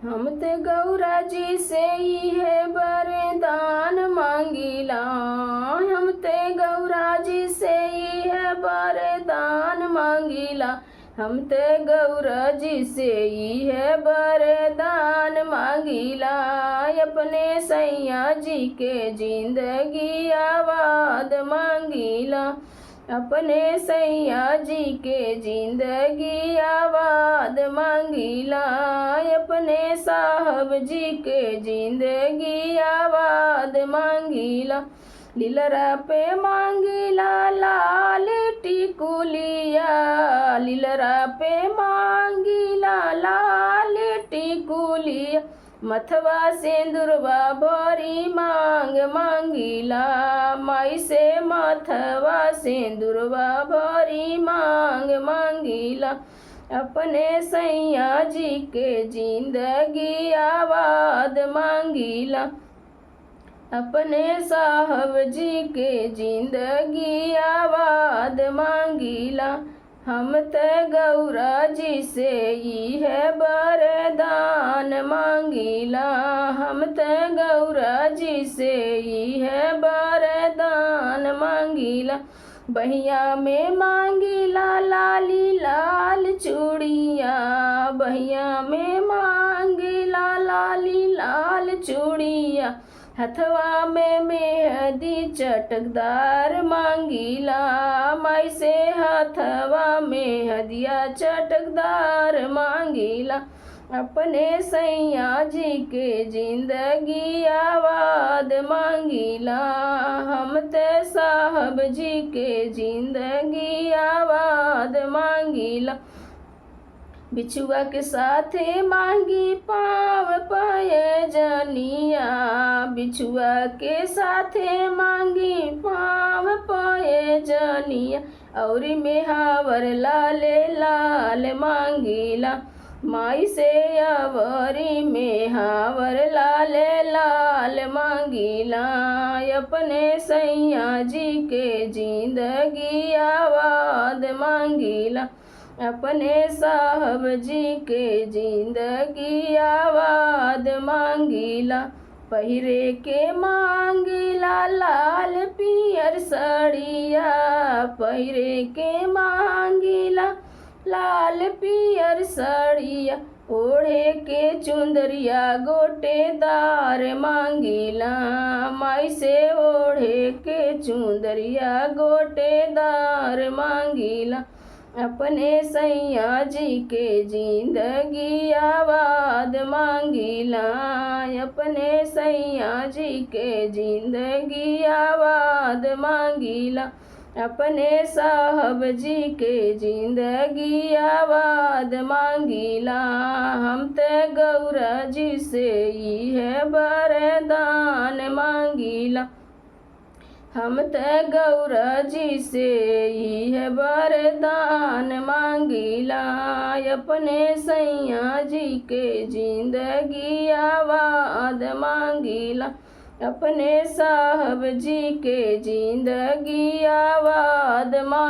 हम ते गौरा जी से इहे वरदान मांगिला। हम ते गौरा जी से इहे वरदान मांगिला। हम ते गौरा जी से इहे वरदान मांगिला। अपने सैया जी के जिंदगी आबाद मांगिला। अपने सैया जी के जिंदगी आबाद मांगिला। अपने साहब जी के जिंदगी आबाद मांगिला। लीलरा पे मांगिला लाल टिकुलिया। लीलरा पे मांगिला लाल टिकुलिया। मथवा सिंदूरवा भरी मांग मांगिला। माई से मथवा सिंदूरवा भरी मांग मांगिला। अपने सैया जी के जिंदगी आबाद मांगिला। अपने साहब जी के जिंदगी आबाद मांगिला। हम ते गौरा जी से इहे वरदान मांगिला। हम ते गौरा जी से इहे वरदान मांगिला। बहिया में मांगिला लाली लाल चूड़िया। बहिया में मांगिला लाली लाल चूड़िया। हथवा में मेहंदी चटकदार मांगिला। माई से हथवा में हदिया चटकदार मांगिला। अपने सैया जी के जिंदगी आबाद मांगिला। हम ते साहब जी के जिंदगी आबाद मांगिला। बिछुआ के साथे मांगी पाँव पैजनिया। बिछुआ के साथे मांगी पाँव पैजनिया। और मेहावर लाले लाल मांगिला। माई से अवरी मेहावर लाले लाल मांगिला। अपने सैया जी के जिंदगी आबाद मांगिला। अपने साहब जी के जिंदगी आबाद मांगिला। पहिरे के मांगिला लाल पियर साड़िया। पहिरे के मांगिला लाल पियर साड़िया। ओढ़े के चुंदरिया गोटेदार मांगिला। माई से ओढ़े के चुंदरिया गोटेदार मांगिला। अपने सैया जी के जिंदगी आबाद मांगिला। अपने सैया जी के जिंदगी आबाद मांगिला। अपने साहब जी के जिंदगी आबाद मांगिला। हम ते गौरा जी से इहे वरदान मांगिला। हम ते गौरा जी से इहे वरदान मांगिला। अपने सैया जी के जिंदगी आबाद मांगिला। अपने साहब जी के जिंदगी आबाद मांग